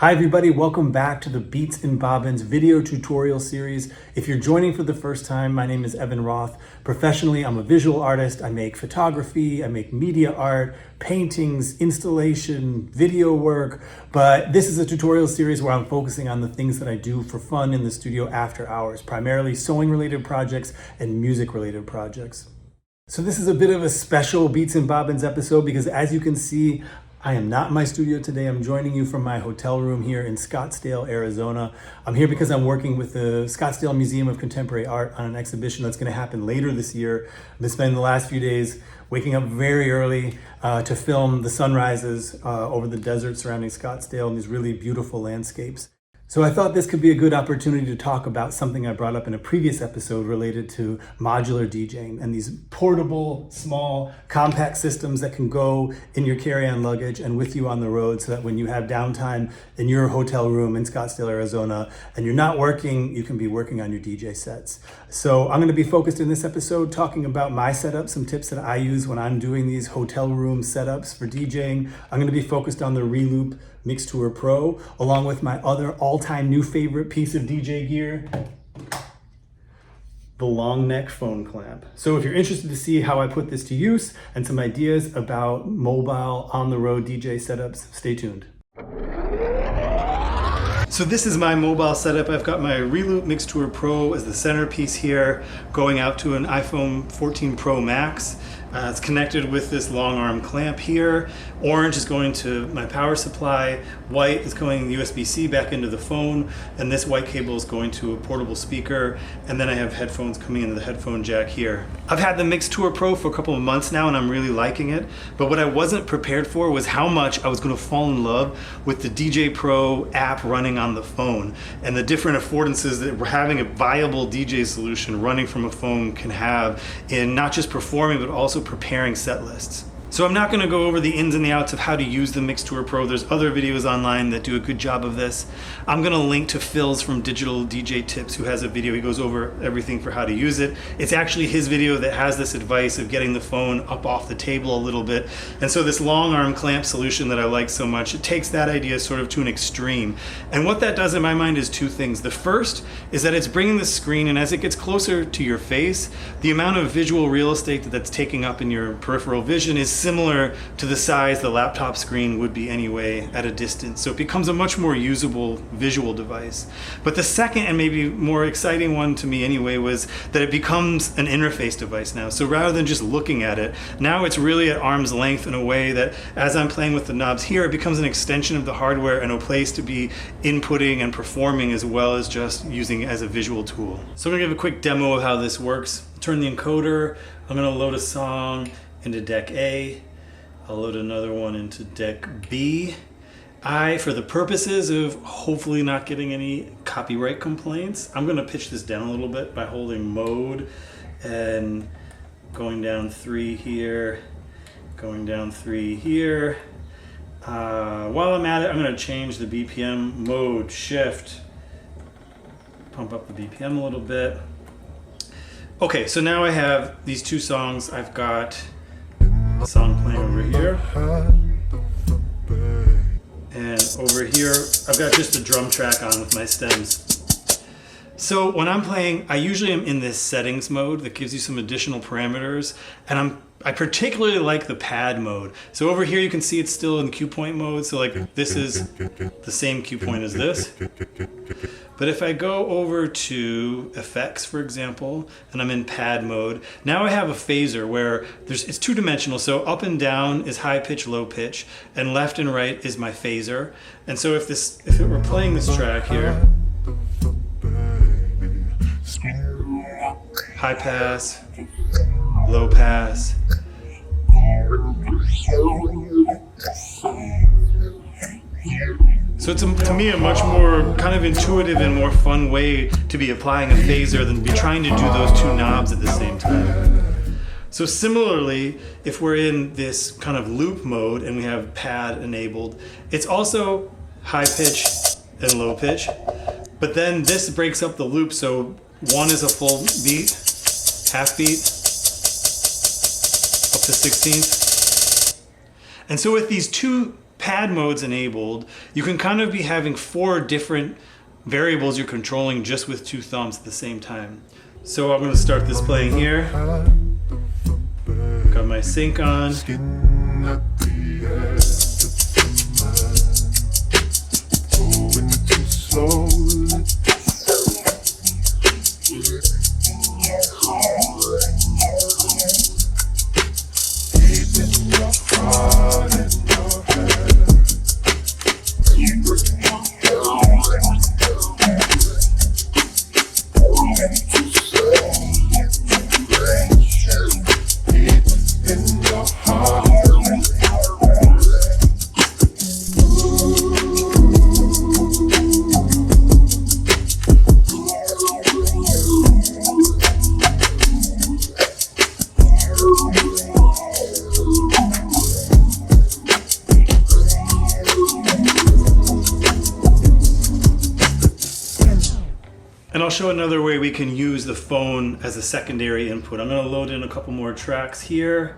Hi everybody, welcome back to the Beats and Bobbins video tutorial series. If you're joining for the first time, my name is Evan Roth. Professionally, I'm a visual artist. I make photography, I make media art, paintings, installation, video work, but this is a tutorial series where I'm focusing on the things that I do for fun in the studio after hours, primarily sewing related projects and music related projects. So this is a bit of a special Beats and Bobbins episode because as you can see, I am not in my studio today. I'm joining you from my hotel room here in Scottsdale, Arizona. I'm here because I'm working with the Scottsdale Museum of Contemporary Art on an exhibition that's going to happen later this year. I've been spending the last few days waking up very early to film the sunrises over the desert surrounding Scottsdale and these really beautiful landscapes. So I thought this could be a good opportunity to talk about something I brought up in a previous episode related to modular DJing and these portable, small, compact systems that can go in your carry-on luggage and with you on the road so that when you have downtime in your hotel room in Scottsdale, Arizona, and you're not working, you can be working on your DJ sets. So I'm going to be focused in this episode talking about my setup, some tips that I use when I'm doing these hotel room setups for DJing. I'm going to be focused on the Reloop Mixtour Pro, along with my other all-time new favorite piece of DJ gear, the long neck phone clamp. So if you're interested to see how I put this to use and some ideas about mobile on-the-road DJ setups, stay tuned. So this is my mobile setup. I've got my Reloop Mixtour Pro as the centerpiece here, going out to an iPhone 14 Pro Max. It's connected with this long arm clamp here. Orange is going to my power supply. White is going USB-C back into the phone. And this white cable is going to a portable speaker. And then I have headphones coming into the headphone jack here. I've had the Mixtour Pro for a couple of months now and I'm really liking it. But what I wasn't prepared for was how much I was going to fall in love with the DJay Pro app running on the phone and the different affordances that having a viable DJ solution running from a phone can have in not just performing but also preparing set lists. So I'm not going to go over the ins and the outs of how to use the Mixtour Pro. There's other videos online that do a good job of this. I'm going to link to Phil's from Digital DJ Tips, who has a video. He goes over everything for how to use it. It's actually his video that has this advice of getting the phone up off the table a little bit. And so this long arm clamp solution that I like so much, it takes that idea sort of to an extreme. And what that does in my mind is two things. The first is that it's bringing the screen, and as it gets closer to your face, the amount of visual real estate that's taking up in your peripheral vision is similar to the size the laptop screen would be anyway at a distance. So it becomes a much more usable visual device. But the second and maybe more exciting one to me anyway was that it becomes an interface device now. So rather than just looking at it, now it's really at arm's length in a way that as I'm playing with the knobs here, it becomes an extension of the hardware and a place to be inputting and performing as well as just using it as a visual tool. So I'm gonna give a quick demo of how this works. Turn the encoder, I'm gonna load a song into deck A. I'll load another one into deck B. For the purposes of hopefully not getting any copyright complaints, I'm gonna pitch this down a little bit by holding mode and going down 3 here, going down 3 here. While I'm at it, I'm gonna change the BPM mode, shift, pump up the BPM a little bit. Okay, so now I have these two songs. I've got a song playing over here. And over here, I've got just a drum track on with my stems. So when I'm playing, I usually am in this settings mode that gives you some additional parameters. And I particularly like the pad mode. So over here, you can see it's still in cue point mode. So like this is the same cue point as this. But if I go over to effects, for example, and I'm in pad mode, now I have a phaser where it's two-dimensional. So up and down is high pitch, low pitch, and left and right is my phaser. And so if it were playing this track here, high pass, low pass, so it's to me a much more kind of intuitive and more fun way to be applying a phaser than be trying to do those two knobs at the same time. So similarly, if we're in this kind of loop mode and we have pad enabled, it's also high pitch and low pitch, but then this breaks up the loop. So one is a full beat, half beat, up to 16th. And so with these two pad modes enabled, you can kind of be having 4 different variables you're controlling just with 2 thumbs at the same time. So I'm going to start this playing here. Got my sync on. And I'll show another way we can use the phone as a secondary input. I'm going to load in a couple more tracks here.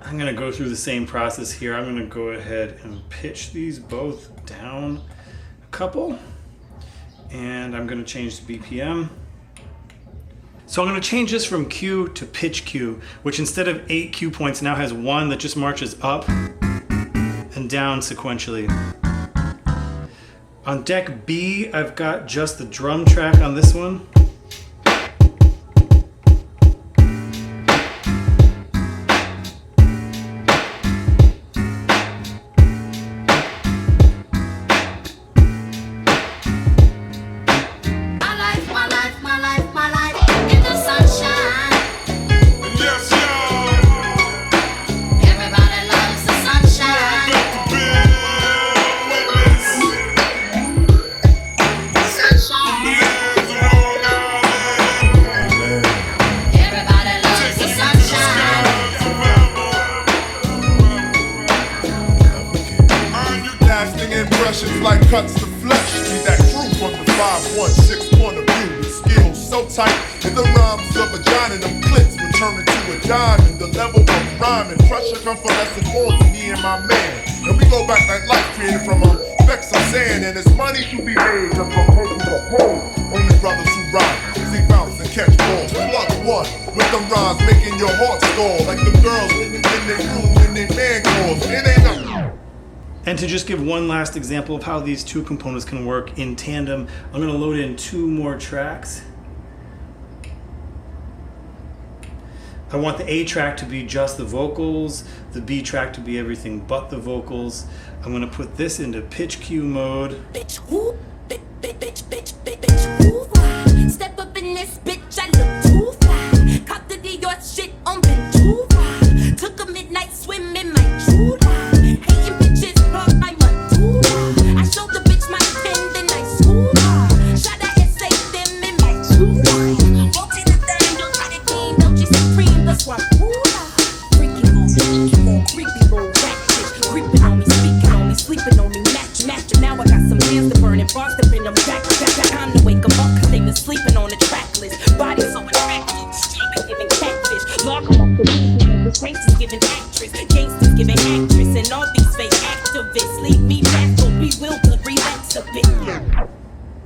I'm going to go through the same process here. I'm going to go ahead and pitch these both down a couple. And I'm going to change the BPM. So I'm going to change this from Q to pitch Q, which instead of 8 Q points now has 1 that just marches up and down sequentially. On deck B, I've got just the drum track on this one. Like cuts to flesh, be that crew from the 516 point of view. The skills so tight, and the rhymes of a giant, them clips will turn into a diamond. The level of rhyming, pressure come from less than me and my man. And we go back like life created from specks of sand, and there's money to be made just from taking the home. Only brothers who rhyme, easy bounce and catch balls. Plug one with them rhymes, making your heart stall like the girls in their room when they man calls. It ain't nothing. And to just give one last example of how these 2 components can work in tandem, I'm going to load in 2 more tracks. I want the A track to be just the vocals, the B track to be everything but the vocals. I'm going to put this into pitch Q mode. Bitch, who? Bitch, who? Step up in this bitch, I look too fly. Cop the Dior shit on been too fly. Took a midnight swim in my true lie. Hating bitches. I showed the bitch my pen, then I schooled her. Shot a essay, them in my true life. Walked in the thing, don't try to clean, don't you supreme, that's why I'm cool. Freaking on, creepy, roll, rat bitch. Creeping on me, speaking on me, sleeping on me, match. Now I got some hands to burn and bars to bend them back. Time to wake them up, cause they been sleeping on the track list. Body so attractive, she been giving catfish. Lock them up, the saints is giving actress, gangsters giving actress, and all these fake activists leave me bewildered, relax a bit.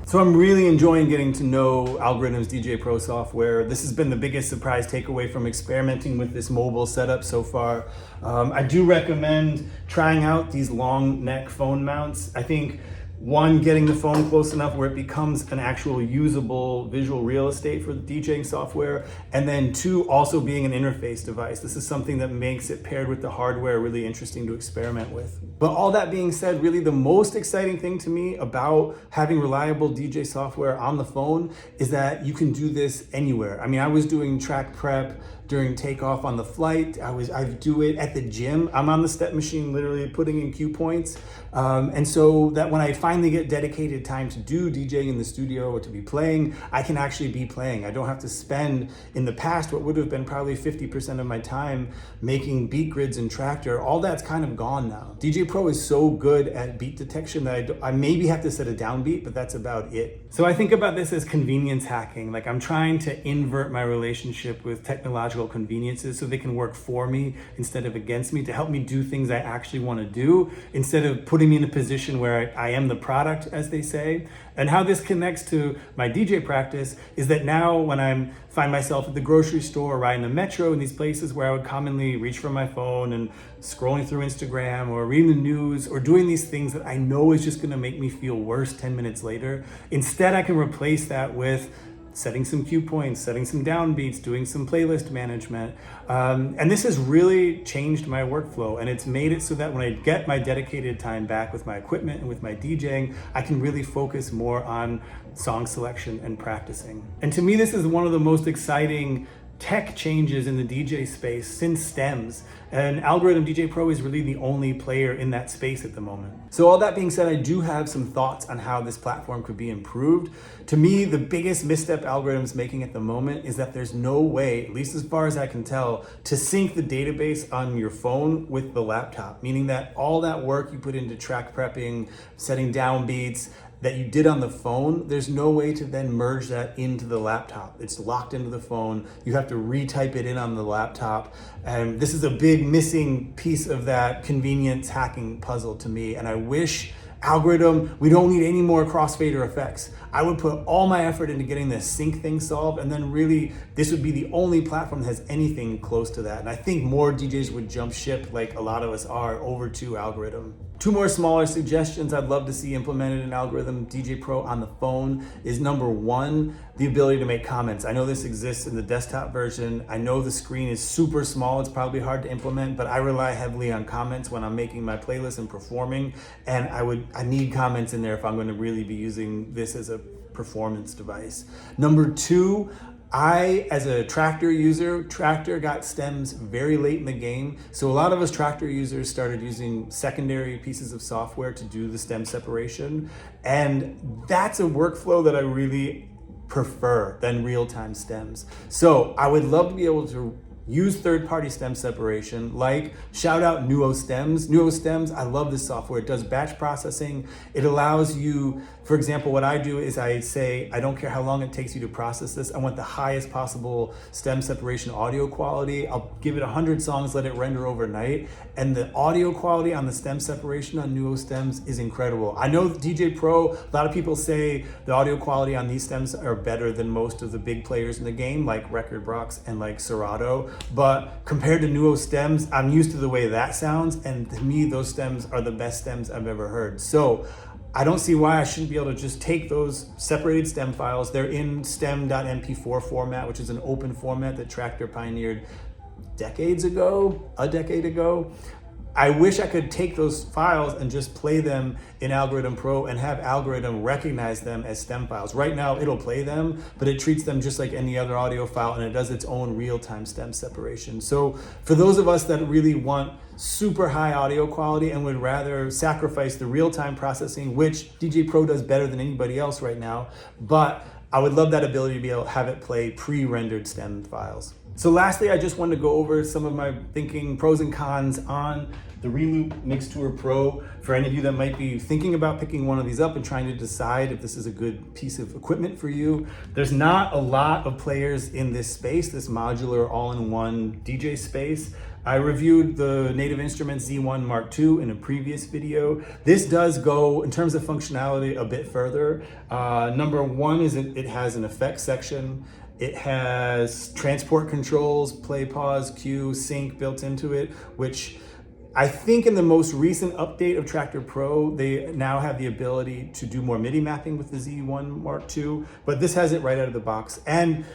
So I'm really enjoying getting to know Algoriddim DJay Pro software. This has been the biggest surprise takeaway from experimenting with this mobile setup so far. I do recommend trying out these long neck phone mounts. I think one, getting the phone close enough where it becomes an actual usable visual real estate for the DJing software, and then 2, also being an interface device. This is something that makes it paired with the hardware really interesting to experiment with. But all that being said, really the most exciting thing to me about having reliable DJ software on the phone is that you can do this anywhere. I mean, I was doing track prep during takeoff on the flight. I do it at the gym. I'm on the step machine literally putting in cue points. And so that when I finally get dedicated time to do DJing in the studio or to be playing, I can actually be playing. I don't have to spend, in the past, what would have been probably 50% of my time making beat grids in Tractor. All that's kind of gone now. DJay Pro is so good at beat detection that I maybe have to set a downbeat, but that's about it. So I think about this as convenience hacking. Like, I'm trying to invert my relationship with technological conveniences so they can work for me instead of against me, to help me do things I actually want to do, instead of putting me in a position where I am the product, as they say. And how this connects to my DJ practice is that now when I find myself at the grocery store, riding the metro, in these places where I would commonly reach for my phone and scrolling through Instagram or reading the news or doing these things that I know is just going to make me feel worse 10 minutes later, instead I can replace that with setting some cue points, setting some downbeats, doing some playlist management. And this has really changed my workflow, and it's made it so that when I get my dedicated time back with my equipment and with my DJing, I can really focus more on song selection and practicing. And to me, this is one of the most exciting tech changes in the DJ space since stems, and Algoriddim DJay Pro is really the only player in that space at the moment. So all that being said, I do have some thoughts on how this platform could be improved. To me, the biggest misstep Algoriddim's making at the moment is that there's no way, at least as far as I can tell, to sync the database on your phone with the laptop, meaning that all that work you put into track prepping, setting downbeats, that you did on the phone, there's no way to then merge that into the laptop. It's locked into the phone. You have to retype it in on the laptop. And this is a big missing piece of that convenience hacking puzzle to me. And I wish Algoriddim, we don't need any more crossfader effects. I would put all my effort into getting this sync thing solved, and then really this would be the only platform that has anything close to that. And I think more DJs would jump ship, like a lot of us are, over to Algoriddim. Two more smaller suggestions I'd love to see implemented in Algoriddim DJay Pro on the phone is, number one, the ability to make comments. I know this exists in the desktop version. I know the screen is super small. It's probably hard to implement, but I rely heavily on comments when I'm making my playlist and performing. And I need comments in there if I'm going to really be using this as a performance device. Number two, as a Tractor user, Tractor got stems very late in the game. So a lot of us Tractor users started using secondary pieces of software to do the stem separation. And that's a workflow that I really prefer than real-time stems. So I would love to be able to use third-party stem separation, like shout out Nuo Stems. Nuo Stems, I love this software. It does batch processing. It allows you, for example, what I do is I say, I don't care how long it takes you to process this. I want the highest possible stem separation audio quality. I'll give it 100 songs, let it render overnight. And the audio quality on the stem separation on Nuo Stems is incredible. I know DJay Pro, a lot of people say the audio quality on these stems are better than most of the big players in the game, like Record Brox and like Serato. But compared to Nuo Stems, I'm used to the way that sounds, and to me, those stems are the best stems I've ever heard. So I don't see why I shouldn't be able to just take those separated stem files. They're in stem.mp4 format, which is an open format that Tractor pioneered a decade ago. I wish I could take those files and just play them in Algoriddim Pro and have Algoriddim recognize them as stem files. Right now, it'll play them, but it treats them just like any other audio file, and it does its own real-time stem separation. So for those of us that really want super high audio quality and would rather sacrifice the real-time processing, which DJay Pro does better than anybody else right now, but I would love that ability to be able to have it play pre-rendered stem files. So lastly, I just wanted to go over some of my thinking, pros and cons on the Reloop Mixtour Pro. For any of you that might be thinking about picking one of these up and trying to decide if this is a good piece of equipment for you, there's not a lot of players in this space, this modular all-in-one DJ space. I reviewed the Native Instruments Z1 Mark II in a previous video. This does go, in terms of functionality, a bit further. Number one is it has an effects section. It has transport controls, play, pause, cue, sync built into it, which I think in the most recent update of Tractor Pro, they now have the ability to do more MIDI mapping with the Z1 Mark II, but this has it right out of the box. And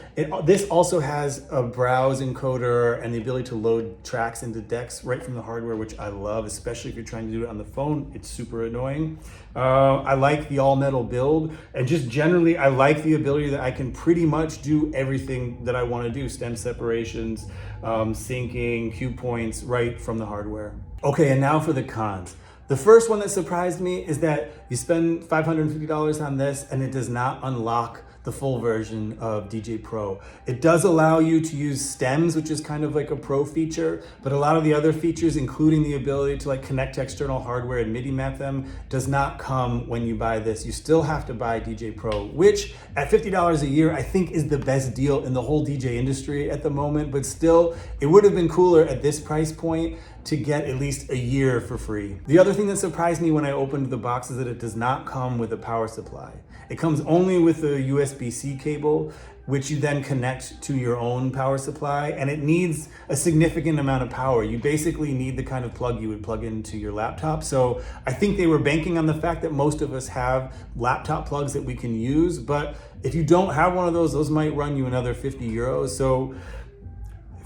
this also has a browse encoder and the ability to load tracks into decks right from the hardware, which I love, especially if you're trying to do it on the phone. It's super annoying. I like the all metal build, and just generally, I like the ability that I can pretty much do everything that I want to do, stem separations, syncing, cue points right from the hardware. Okay, and now for the cons. The first one that surprised me is that you spend $550 on this and it does not unlock the full version of DJay Pro. It does allow you to use stems, which is kind of like a pro feature, but a lot of the other features, including the ability to like connect to external hardware and MIDI map them, does not come when you buy this. You still have to buy DJay Pro, which at $50 a year, I think is the best deal in the whole DJ industry at the moment, but still, it would have been cooler at this price point to get at least a year for free. The other thing that surprised me when I opened the box is that it does not come with a power supply. It comes only with a USB-C cable, which you then connect to your own power supply, and it needs a significant amount of power. You basically need the kind of plug you would plug into your laptop. So I think they were banking on the fact that most of us have laptop plugs that we can use, but if you don't have one of those might run you another 50 euros. So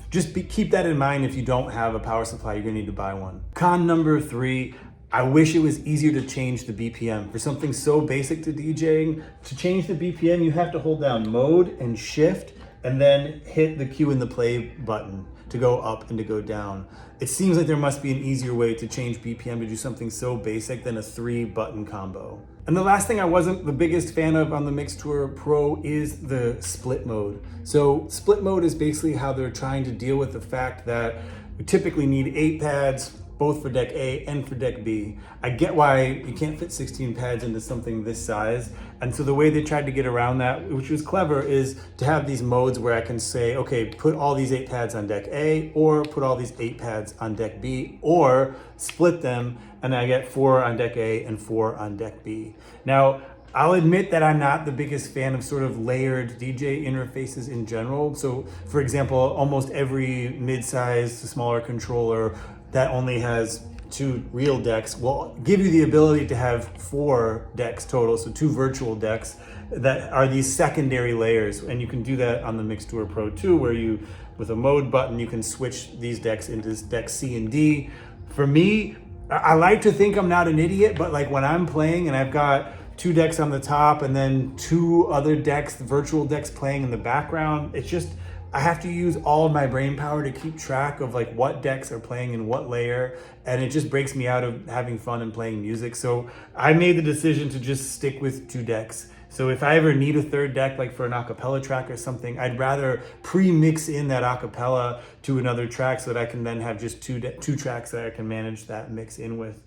just keep that in mind. If you don't have a power supply, you're gonna need to buy one. Con number 3, I wish it was easier to change the BPM. For something so basic to DJing, to change the BPM, you have to hold down mode and shift and then hit the cue and the play button to go up and to go down. It seems like there must be an easier way to change BPM to do something so basic than a 3-button combo. And the last thing I wasn't the biggest fan of on the Mixtour Pro is the split mode. So split mode is basically how they're trying to deal with the fact that we typically need 8 pads, both for deck A and for deck B. I get why you can't fit 16 pads into something this size. And so the way they tried to get around that, which was clever, is to have these modes where I can say, okay, put all these 8 pads on deck A, or put all these 8 pads on deck B, or split them, and I get 4 on deck A and 4 on deck B. Now, I'll admit that I'm not the biggest fan of sort of layered DJ interfaces in general. So for example, almost every mid-sized, smaller controller that only has 2 real decks will give you the ability to have 4 decks total, so 2 virtual decks that are these secondary layers. And you can do that on the Mixtour Pro 2, where you, with a mode button, you can switch these decks into decks C and D. For me, I like to think I'm not an idiot, but like when I'm playing and I've got 2 decks on the top and then 2 other decks, virtual decks playing in the background, it's just, I have to use all of my brain power to keep track of like what decks are playing in what layer, and it just breaks me out of having fun and playing music. So I made the decision to just stick with 2 decks. So if I ever need a 3rd deck, like for an acapella track or something, I'd rather pre-mix in that acapella to another track so that I can then have just 2 tracks that I can manage that mix in with.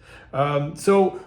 So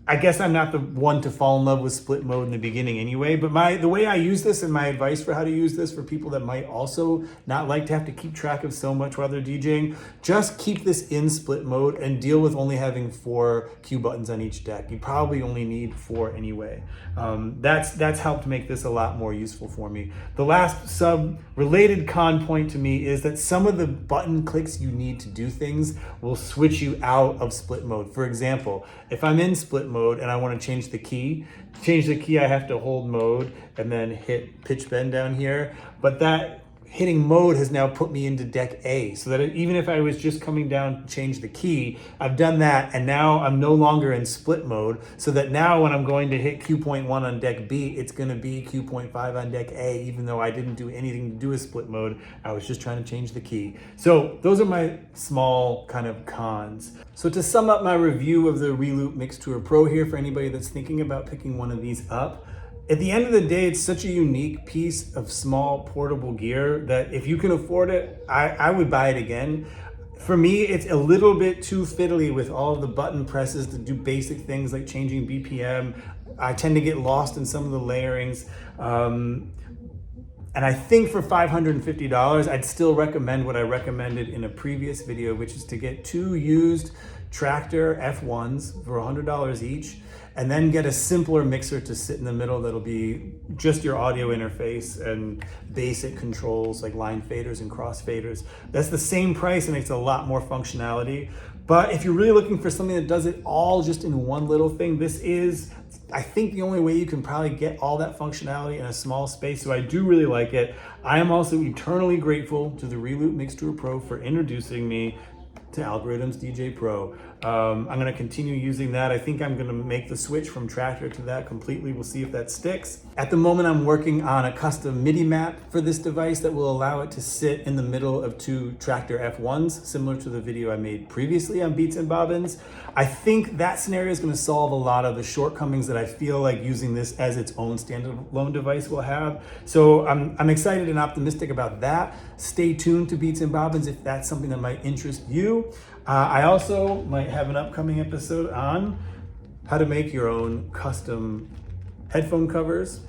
I guess I'm not the one to fall in love with split mode in the beginning anyway, but the way I use this and my advice for how to use this for people that might also not like to have to keep track of so much while they're DJing, just keep this in split mode and deal with only having 4 cue buttons on each deck. You probably only need 4 anyway. That's helped make this a lot more useful for me. The last sub-related con point to me is that some of the button clicks you need to do things will switch you out of split mode. For example, if I'm in split mode and I want to change the key, I have to hold mode and then hit pitch bend down here. But that hitting mode has now put me into deck A, so that even if I was just coming down to change the key, I've done that, and now I'm no longer in split mode, so that now when I'm going to hit Q.1 on deck B, it's going to be Q.5 on deck A, even though I didn't do anything to do with split mode. I was just trying to change the key. So those are my small kind of cons. So to sum up my review of the Reloop Mixtour Pro here, for anybody that's thinking about picking one of these up, at the end of the day, it's such a unique piece of small portable gear that if you can afford it, I would buy it again. For me, it's a little bit too fiddly with all of the button presses to do basic things like changing BPM. I tend to get lost in some of the layerings. And I think for $550, I'd still recommend what I recommended in a previous video, which is to get 2 used Tractor F1s for $100 each, and then get a simpler mixer to sit in the middle that'll be just your audio interface and basic controls like line faders and cross faders. That's the same price and it's a lot more functionality, But if you're really looking for something that does it all just in one little thing, this is, I think, the only way you can probably get all that functionality in a small space. So I do really like it. I am also eternally grateful to the Reloop Mixtour Pro for introducing me to Algoriddim DJay Pro. I'm going to continue using that. I think I'm going to make the switch from Tractor to that completely. We'll see if that sticks. At the moment, I'm working on a custom MIDI map for this device that will allow it to sit in the middle of two Tractor F1s, similar to the video I made previously on Beats and Bobbins. I think that scenario is going to solve a lot of the shortcomings that I feel like using this as its own standalone device will have. So I'm excited and optimistic about that. Stay tuned to Beats and Bobbins if that's something that might interest you. I also might have an upcoming episode on how to make your own custom headphone covers.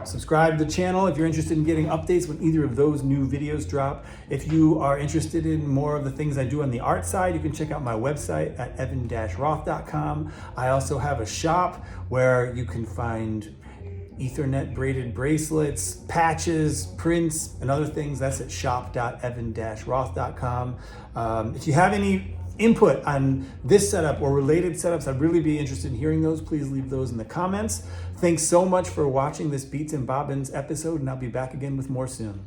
Subscribe to the channel if you're interested in getting updates when either of those new videos drop. If you are interested in more of the things I do on the art side, you can check out my website at evan-roth.com. I also have a shop where you can find Ethernet braided bracelets, patches, prints, and other things. That's at shop.evan-roth.com. If you have any input on this setup or related setups, I'd really be interested in hearing those. Please leave those in the comments. Thanks so much for watching this Beats and Bobbins episode, and I'll be back again with more soon.